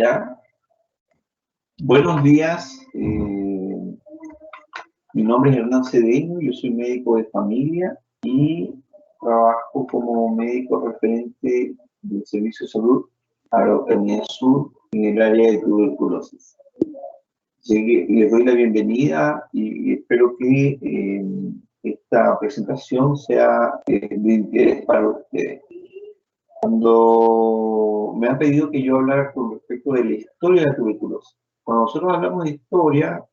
Ya, buenos días. Mi nombre es Hernán Cedeño, yo soy médico de familia y trabajo como médico referente del Servicio de Salud Araucanía Sur en el área de tuberculosis. Les doy la bienvenida y espero que esta presentación sea de interés para ustedes. Cuando me han pedido que yo hablara con respecto de la historia de la tuberculosis, cuando nosotros hablamos de historia,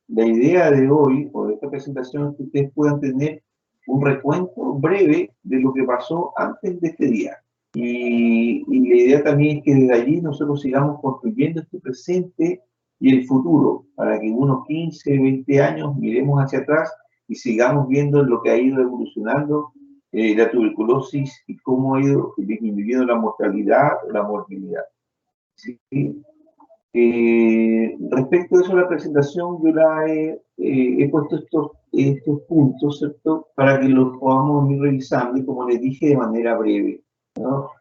la idea de hoy, o de esta presentación, es que ustedes puedan tener un recuento breve de lo que pasó antes de este día. Y la idea también es que desde allí nosotros sigamos construyendo este presente y el futuro, para que en unos 15, 20 años miremos hacia atrás y sigamos viendo lo que ha ido evolucionando la tuberculosis y cómo ha ido disminuyendo la mortalidad o la morbilidad. ¿Sí? Respecto a eso, la presentación yo la he puesto estos puntos, ¿cierto? Para que los podamos ir revisando y, como les dije, de manera breve, ¿no?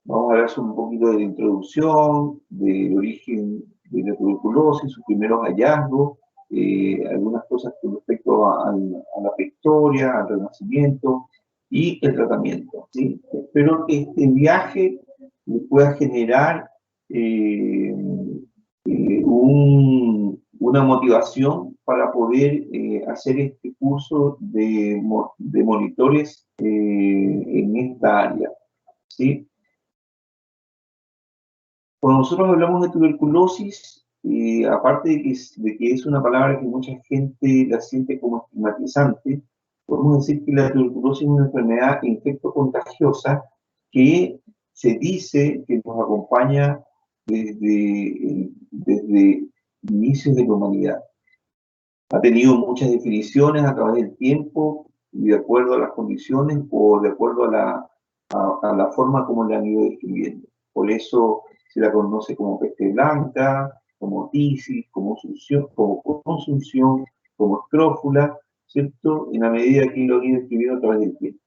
Vamos a hablar sobre un poquito de la introducción, del origen de la tuberculosis, sus primeros hallazgos, algunas cosas con respecto a la prehistoria, al Renacimiento y el tratamiento, ¿sí? Espero que este viaje pueda generar una motivación para poder hacer este curso de monitores en esta área, ¿sí? Cuando nosotros hablamos de tuberculosis, aparte de que es una palabra que mucha gente la siente como estigmatizante, podemos decir que la tuberculosis es una enfermedad infectocontagiosa que se dice que nos acompaña desde inicios de la humanidad. Ha tenido muchas definiciones a través del tiempo y de acuerdo a las condiciones o de acuerdo a la forma como la han ido describiendo. Por eso se la conoce como peste blanca, como tisis, como consunción, como escrófula, ¿cierto? En la medida que lo han ido describiendo a través del tiempo.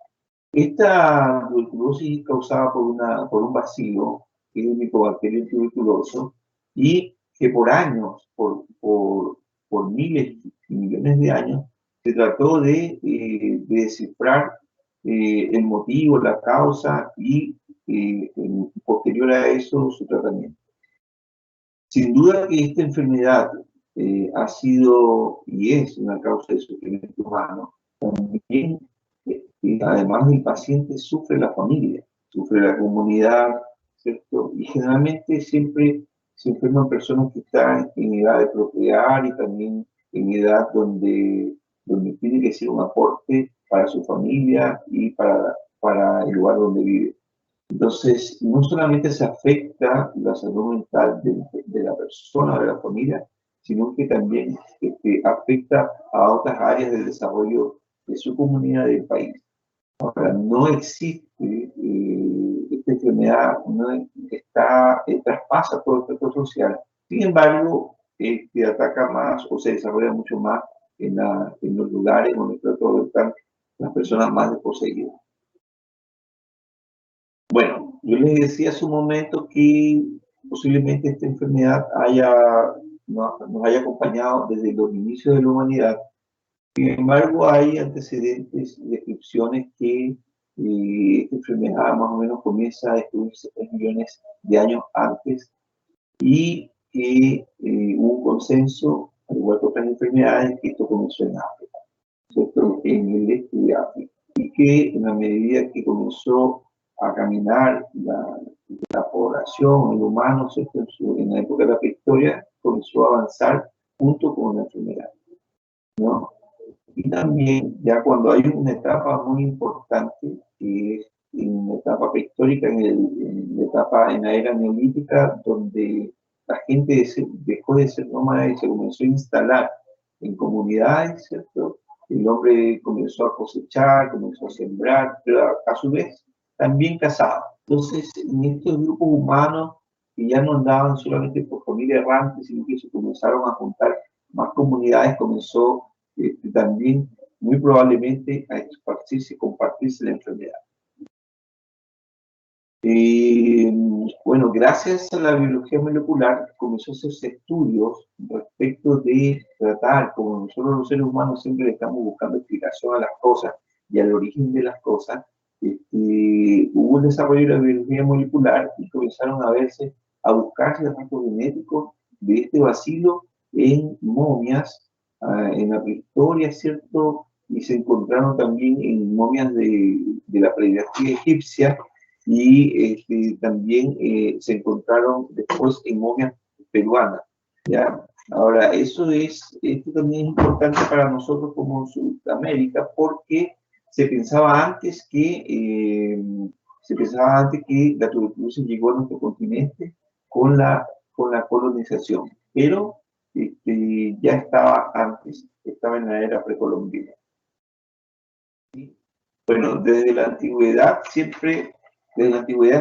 Esta tuberculosis es causada por un bacilo, que es el Mycobacterium tuberculoso, y que por años, por miles y millones de años, se trató de descifrar el motivo, la causa y posterior a eso su tratamiento. Sin duda que esta enfermedad ha sido y es una causa de sufrimiento humano. También, además del paciente, sufre la familia, sufre la comunidad, ¿cierto? Y generalmente siempre se enferman personas que están en edad de procrear y también en edad donde tiene que ser un aporte para su familia y para el lugar donde vive. Entonces, no solamente se afecta la salud mental de la persona, de la familia, sino que también afecta a otras áreas del desarrollo de su comunidad y del país. Ahora, no existe esta enfermedad, traspasa todo el espectro social. Sin embargo, ataca más o se desarrolla mucho más en los lugares donde están las personas más desposeídas. Bueno, yo les decía hace un momento que posiblemente esta enfermedad nos haya acompañado desde los inicios de la humanidad. Sin embargo, hay antecedentes y descripciones que esta enfermedad más o menos comienza a descubrirse 3 millones de años antes y que hubo un consenso, al igual que otras enfermedades, que esto comenzó en África, ¿cierto? En el este de África. Y que en la medida que comenzó a caminar la población, el humano, ¿cierto? En la época de la prehistoria, comenzó a avanzar junto con la enfermedad, ¿no? Y también, ya cuando hay una etapa muy importante, que es en la etapa prehistórica, en la era neolítica, donde la gente dejó de ser nómada y se comenzó a instalar en comunidades, ¿cierto? El hombre comenzó a cosechar, comenzó a sembrar, pero a su vez también cazaba. Entonces, en estos grupos humanos que ya no andaban solamente por familia errante, sino que se comenzaron a juntar más comunidades, comenzó también muy probablemente a esparcirse y compartirse la enfermedad. Bueno, gracias a la biología molecular comenzó a hacerse estudios respecto de tratar, como nosotros los seres humanos siempre le estamos buscando explicación a las cosas y al origen de las cosas, hubo un desarrollo de la biología molecular y comenzaron a verse, a buscarse rasgos genéticos de este bacilo en momias, en la prehistoria, ¿cierto? Y se encontraron también en momias de la predinastía egipcia y también se encontraron después en momias peruanas, ¿ya? Ahora, esto también es importante para nosotros como Sudamérica porque se pensaba antes que la tuberculosis llegó a nuestro continente con la colonización, pero ya estaba antes, estaba en la era precolombina. Bueno, desde la antigüedad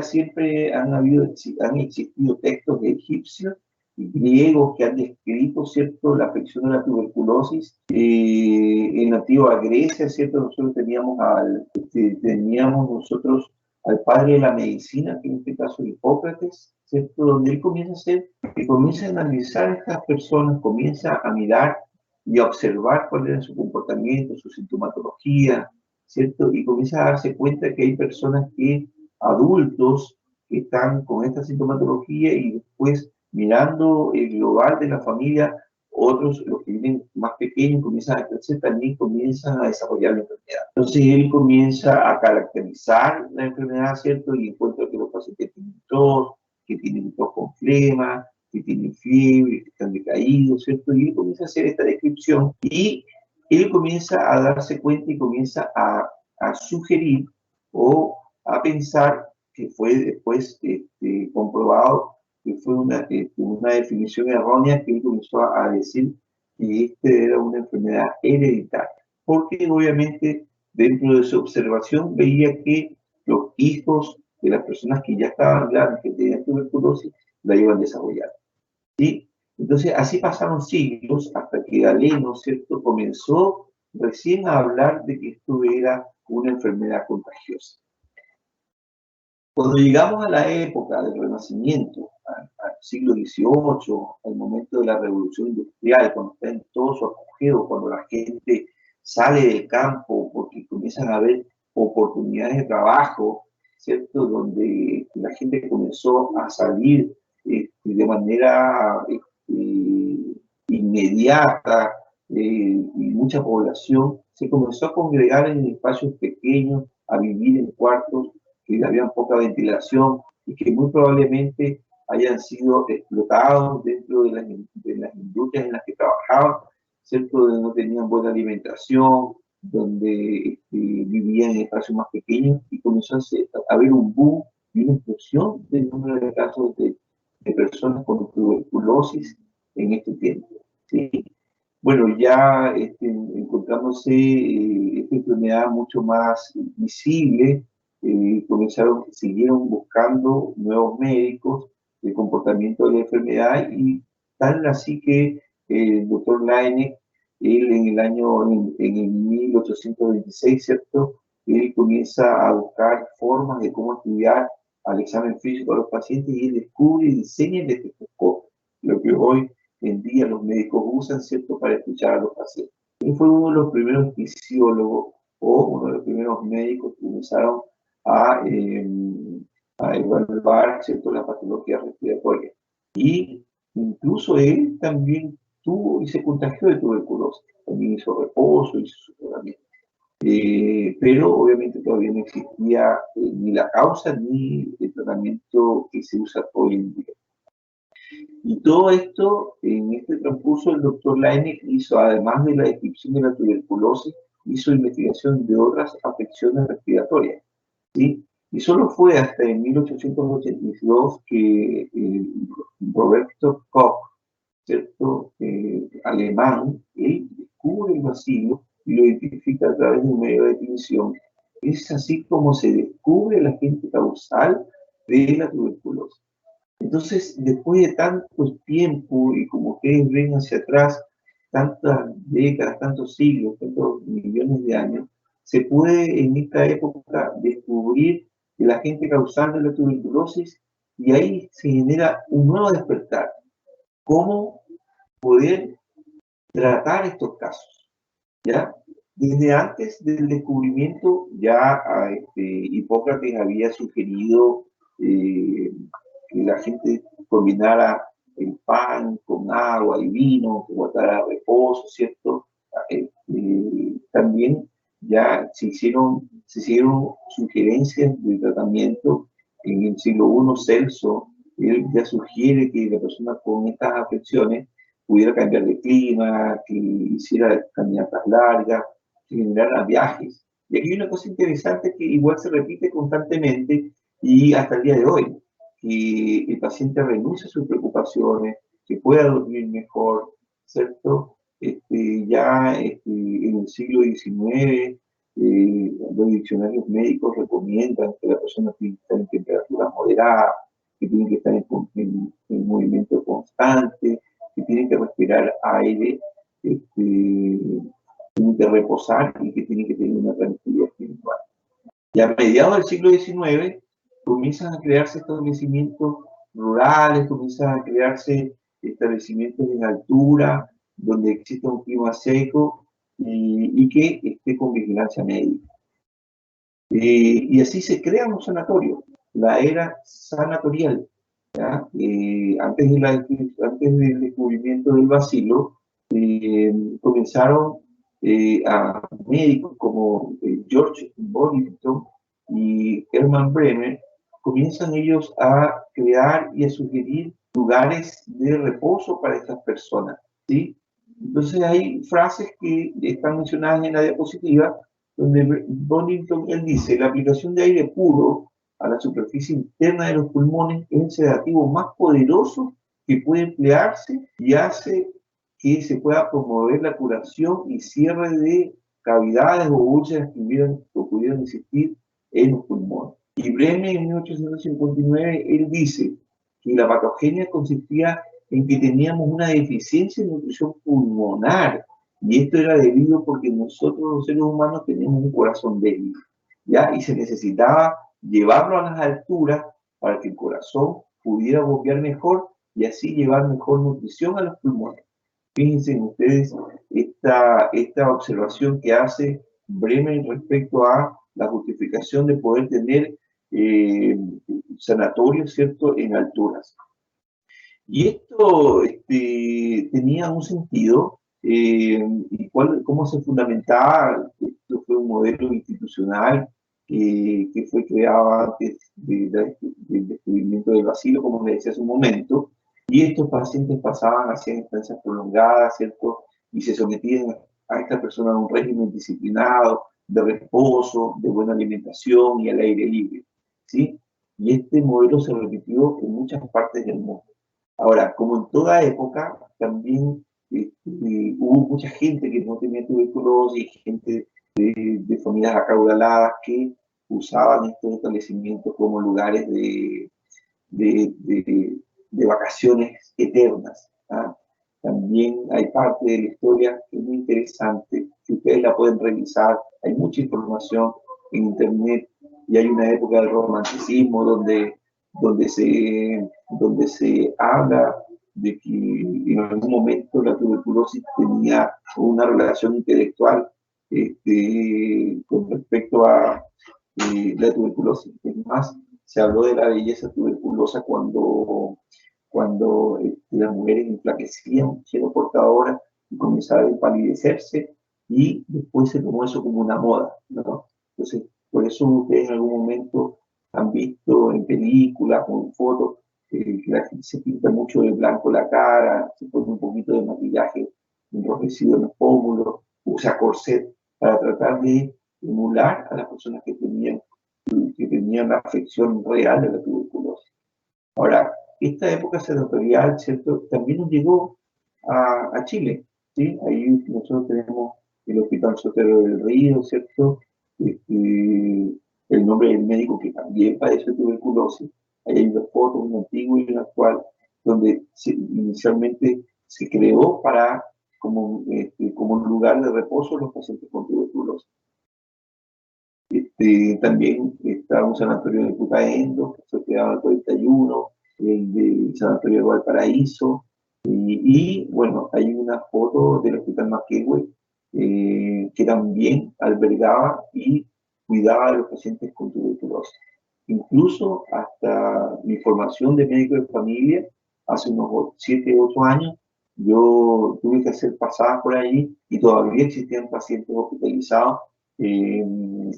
siempre han existido textos egipcios y griegos que han descrito, ¿cierto?, la afección de la tuberculosis. En la antigua Grecia, ¿cierto?, teníamos nosotros al padre de la medicina, que en este caso es Hipócrates, ¿cierto?, donde él comienza a analizar a estas personas, comienza a mirar y a observar cuál era su comportamiento, su sintomatología, ¿cierto? Y comienza a darse cuenta que hay personas adultos que están con esta sintomatología y después mirando el global de la familia, otros, los que viven más pequeños, comienzan a crecer, también comienzan a desarrollar la enfermedad. Entonces él comienza a caracterizar la enfermedad, ¿cierto? Y encuentra que los pacientes tienen tos con flema, que tienen fiebre, que están decaídos, ¿cierto? Y él comienza a hacer esta descripción y él comienza a darse cuenta y comienza a sugerir o a pensar, que fue después comprobado que fue una definición errónea, que él comenzó a decir que era una enfermedad hereditaria, porque obviamente dentro de su observación veía que los hijos de las personas que ya estaban grandes, que tenían tuberculosis, la iban desarrollando, ¿sí? Entonces, así pasaron siglos hasta que Galeno, ¿cierto?, comenzó recién a hablar de que esto era una enfermedad contagiosa. Cuando llegamos a la época del Renacimiento, al siglo XVIII, al momento de la Revolución Industrial, cuando está en todo su apogeo, cuando la gente sale del campo porque comienzan a haber oportunidades de trabajo, ¿cierto?, donde la gente comenzó a salir de manera inmediata, y mucha población se comenzó a congregar en espacios pequeños, a vivir en cuartos que habían poca ventilación y que muy probablemente hayan sido explotados dentro de las industrias en las que trabajaban, ¿cierto?, donde no tenían buena alimentación, donde vivían en espacios más pequeños, y comenzó a haber un boom y una explosión del número de casos de personas con tuberculosis en este tiempo, ¿sí? Bueno, ya encontrándose esta enfermedad mucho más visible, siguieron buscando nuevos médicos de comportamiento de la enfermedad, y tal así que el doctor Laennec, él en el 1826, ¿cierto?, él comienza a buscar formas de cómo estudiar al examen físico a los pacientes, y él descubre y diseña el estetoscopio, lo que hoy en día los médicos usan, ¿cierto?, para escuchar a los pacientes. Él fue uno de los primeros fisiólogos o uno de los primeros médicos que comenzaron a, a evaluar, ¿cierto?, la patología respiratoria. Y incluso él también tuvo y se contagió de tuberculosis. También hizo reposo, hizo su tratamiento. Pero obviamente todavía no existía ni la causa ni el tratamiento que se usa hoy en día. Y todo esto, en este transcurso, el doctor Laennec hizo, además de la descripción de la tuberculosis, hizo investigación de otras afecciones respiratorias, ¿sí? Y solo fue hasta en 1882 que Roberto Koch, ¿cierto?, alemán, él descubre el bacilo y lo identifica a través de un medio de definición. Es así como se descubre el agente causal de la tuberculosis. Entonces, después de tanto tiempo, y como ustedes ven hacia atrás, tantas décadas, tantos siglos, tantos millones de años, se puede en esta época descubrir el agente causal de la tuberculosis, y ahí se genera un nuevo despertar. ¿Cómo poder tratar estos casos? ¿Ya? Desde antes del descubrimiento, ya Hipócrates había sugerido que la gente combinara el pan con agua y vino, que guardara reposo, ¿cierto? También ya se hicieron sugerencias de tratamiento. En el siglo I, Celso, él ya sugiere que la persona con estas afecciones pudiera cambiar de clima, que hiciera caminatas largas, que generara viajes. Y aquí hay una cosa interesante que igual se repite constantemente y hasta el día de hoy, que el paciente renuncie a sus preocupaciones, que pueda dormir mejor, ¿cierto? En el siglo XIX, los diccionarios médicos recomiendan que la persona tiene que estar en temperatura moderada, que tiene que estar en movimiento constante, que tiene que respirar aire, tiene que reposar y que tiene que tener una tranquilidad espiritual. Y a mediados del siglo XIX comienzan a crearse establecimientos rurales, comienzan a crearse establecimientos en altura, donde existe un clima seco y que esté con vigilancia médica. Y así se crean los sanatorios, la era sanatorial. Antes del descubrimiento del bacilo, comenzaron a médicos como George Boddington y Hermann Bremer, comienzan ellos a crear y a sugerir lugares de reposo para estas personas, ¿sí? Entonces hay frases que están mencionadas en la diapositiva, donde Boddington, él dice, la aplicación de aire puro a la superficie interna de los pulmones es el sedativo más poderoso que puede emplearse y hace que se pueda promover la curación y cierre de cavidades o úlceras que pudieran existir en los pulmones. Y Bremer en 1859, él dice que la patogenia consistía en que teníamos una deficiencia de nutrición pulmonar, y esto era debido porque nosotros los seres humanos tenemos un corazón débil, ¿ya? Y se necesitaba llevarlo a las alturas para que el corazón pudiera bombear mejor y así llevar mejor nutrición a los pulmones. Fíjense ustedes esta observación que hace Bremer respecto a la justificación de poder tener sanatorios, ¿cierto?, en alturas. Y esto tenía un sentido, y cómo se fundamentaba. Esto fue un modelo institucional que fue creado antes del descubrimiento del bacilo, como les decía hace un momento, y estos pacientes pasaban, hacían estancias prolongadas, ¿cierto? Y se sometían a estas personas a un régimen disciplinado, de reposo, de buena alimentación y al aire libre, ¿sí? Y este modelo se repitió en muchas partes del mundo. Ahora, como en toda época, también hubo mucha gente que no tenía tuberculosis, gente de familias acaudaladas que usaban estos establecimientos como lugares de vacaciones eternas. ¿Ah? También hay parte de la historia que es muy interesante, que ustedes la pueden revisar. Hay mucha información en internet y hay una época del romanticismo donde se habla de que en algún momento la tuberculosis tenía una relación intelectual con respecto a la tuberculosis. Es más, se habló de la belleza tuberculosa cuando las mujeres enflaquecían, siendo portadoras y comenzaban a empalidecerse, y después se tomó eso como una moda, ¿no? Entonces, por eso ustedes en algún momento han visto en películas o en fotos que la gente se pinta mucho de blanco la cara, se pone un poquito de maquillaje enrojecido en los pómulos, usa corset para tratar de emular a las personas que tenían la afección real de la tuberculosis. Ahora, esta época senatorial, ¿cierto?, también nos llegó a Chile, ¿sí? Ahí nosotros tenemos el Hospital Sotero del Río, ¿cierto? El nombre del médico que también padece tuberculosis. Ahí hay una foto, una antigua y una actual, donde inicialmente se creó como un lugar de reposo de los pacientes con tuberculosis. También está un sanatorio de Putaendo, que fue creado en el 41, el de Sanatorio de Valparaíso, bueno, hay una foto del Hospital Manquehue que también albergaba y cuidaba de los pacientes con tuberculosis. Incluso hasta mi formación de médico de familia, hace unos 7, 8 años, yo tuve que hacer pasadas por ahí y todavía existían pacientes hospitalizados en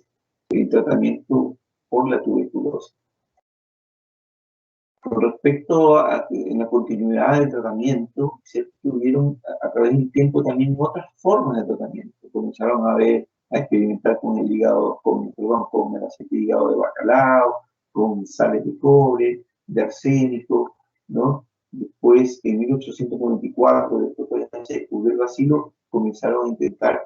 tratamiento por la tuberculosis. Con respecto a la continuidad del tratamiento, ¿cierto? Tuvieron a través del tiempo también otras formas de tratamiento. Comenzaron a experimentar con el hígado, con el aceite de hígado de bacalao, con sales de cobre, de arsénico, ¿no? Después, en 1894, después de se descubrió el bacilo, comenzaron a intentar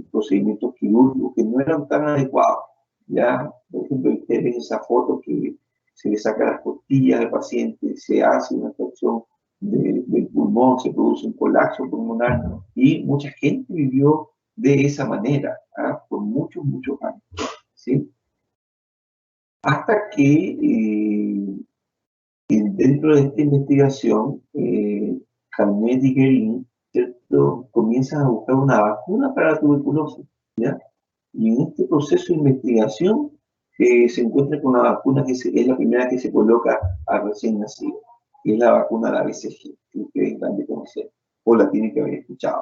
procedimientos quirúrgicos que no eran tan adecuados. Ya, por ejemplo, ustedes ven esa foto que se le saca las costillas al paciente, se hace una extracción del pulmón, se produce un colapso pulmonar y mucha gente vivió de esa manera, por muchos, muchos años, ¿sí? Hasta que dentro de esta investigación, Calmet y Guerin, ¿cierto?, comienzan a buscar una vacuna para la tuberculosis, ¿ya? Y en este proceso de investigación se encuentra con una vacuna que es la primera que se coloca a recién nacido, que es la vacuna de la BCG, que ustedes han de conocer, o la tienen que haber escuchado.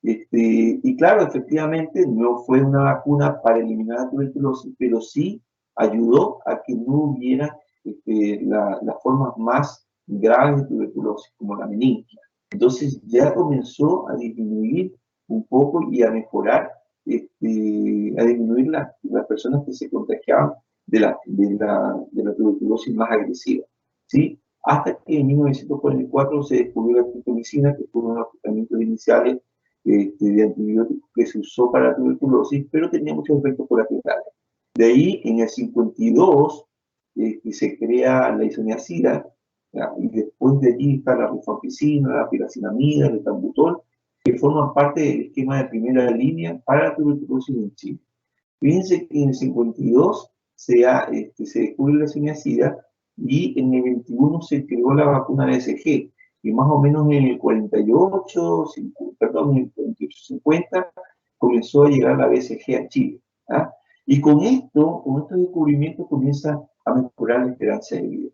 Y claro, efectivamente, no fue una vacuna para eliminar la tuberculosis, pero sí ayudó a que no hubiera las formas más graves de tuberculosis, como la meningia. Entonces ya comenzó a disminuir un poco y a mejorar, a disminuir las personas que se contagiaban de la tuberculosis más agresiva, ¿sí? Hasta que en 1944 se descubrió la streptomicina, que fue uno de los tratamientos iniciales de antibióticos que se usó para la tuberculosis, pero tenía muchos efectos colaterales. De ahí, en el 52, se crea la isoniazida, y después de allí está la rifampicina, la piracinamida, el etambutol, que forman parte del esquema de primera línea para la tuberculosis en Chile. Fíjense que en el 52 se descubre la isoniazida y en el 21 se creó la vacuna BCG, y más o menos en el 48, perdón, en el 48, 50, comenzó a llegar la BCG a Chile. Y con estos descubrimientos comienza a mejorar la esperanza de vida.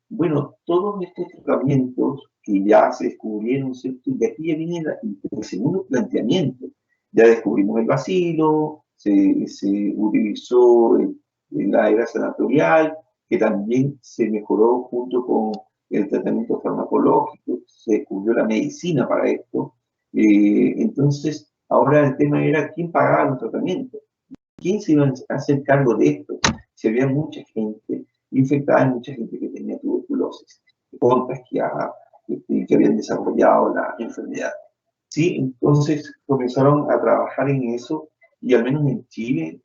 Bueno, todos estos tratamientos que ya se descubrieron, ¿cierto? Y aquí ya viene el segundo planteamiento. Ya descubrimos el bacilo, se utilizó la era sanatorial, que también se mejoró junto con el tratamiento farmacológico, se descubrió la medicina para esto. Entonces, ahora el tema era quién pagaba los tratamientos, quién se iba a hacer cargo de esto. Si había mucha gente infectada, mucha gente que tenía tuberculosis, contagiada, que habían desarrollado la enfermedad. Sí, entonces comenzaron a trabajar en eso y al menos en Chile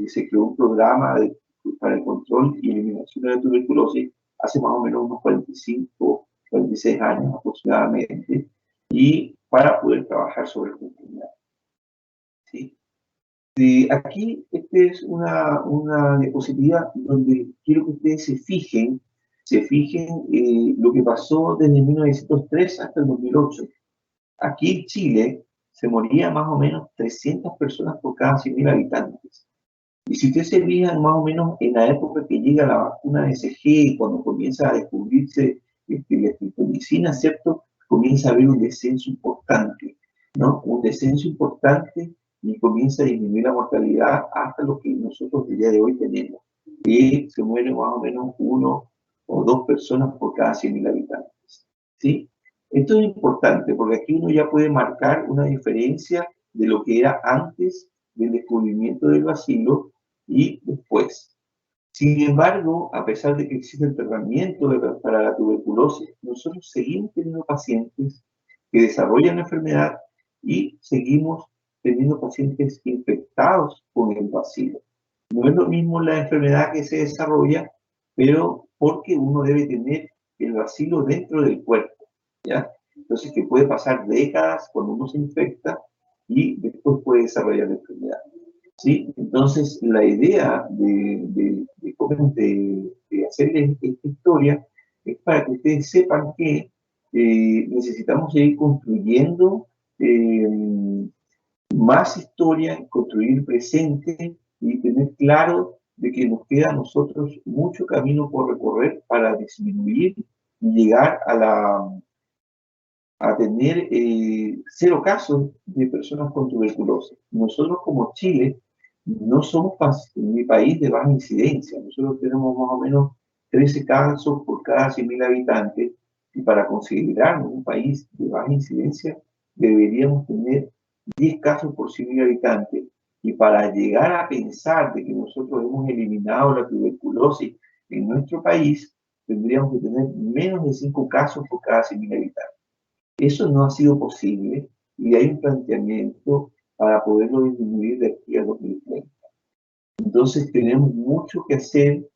se creó un programa para el control y eliminación de la tuberculosis hace más o menos unos 45, 46 años aproximadamente, y para poder trabajar sobre esta enfermedad. ¿Sí? Aquí esta es una diapositiva donde quiero que ustedes se fijen lo que pasó desde 1903 hasta el 2008. Aquí en Chile se moría más o menos 300 personas por cada 100.000 habitantes. Y si ustedes se fijan más o menos en la época que llega la vacuna BCG, cuando comienza a descubrirse la streptomicina, ¿cierto? Comienza a haber un descenso importante, ¿no? Un descenso importante y comienza a disminuir la mortalidad hasta lo que nosotros el día de hoy tenemos, que se mueren más o menos 1 o 2 personas por cada 100.000 habitantes, ¿sí? Esto es importante porque aquí uno ya puede marcar una diferencia de lo que era antes del descubrimiento del bacilo y después. Sin embargo, a pesar de que existe el tratamiento para la tuberculosis, nosotros seguimos teniendo pacientes que desarrollan la enfermedad y seguimos teniendo pacientes infectados con el bacilo. No es lo mismo la enfermedad que se desarrolla, pero porque uno debe tener el bacilo dentro del cuerpo, ¿ya? Entonces, que puede pasar décadas cuando uno se infecta y después puede desarrollar la enfermedad. ¿Sí? Entonces, la idea de hacerles esta historia es para que ustedes sepan que necesitamos seguir construyendo más historia, construir presente y tener claro de que nos queda a nosotros mucho camino por recorrer para disminuir y llegar a tener 0 casos de personas con tuberculosis. Nosotros como Chile no somos un país de baja incidencia. Nosotros tenemos más o menos 13 casos por cada 100.000 habitantes y para considerarnos un país de baja incidencia deberíamos tener 10 casos por 100.000 habitantes. Y para llegar a pensar de que nosotros hemos eliminado la tuberculosis en nuestro país, tendríamos que tener menos de 5 casos por cada 100.000 habitantes. Eso no ha sido posible y hay un planteamiento para poderlo disminuir de aquí a 2030. Entonces tenemos mucho que hacer.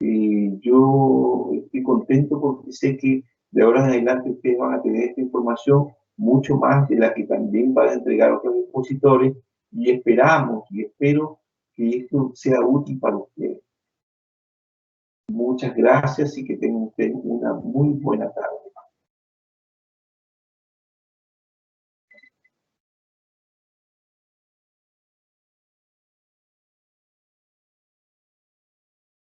Yo estoy contento porque sé que de ahora en adelante ustedes van a tener esta información mucho más de la que también van a entregar otros expositores y esperamos y espero que esto sea útil para ustedes. Muchas gracias y que tengan ustedes una muy buena tarde.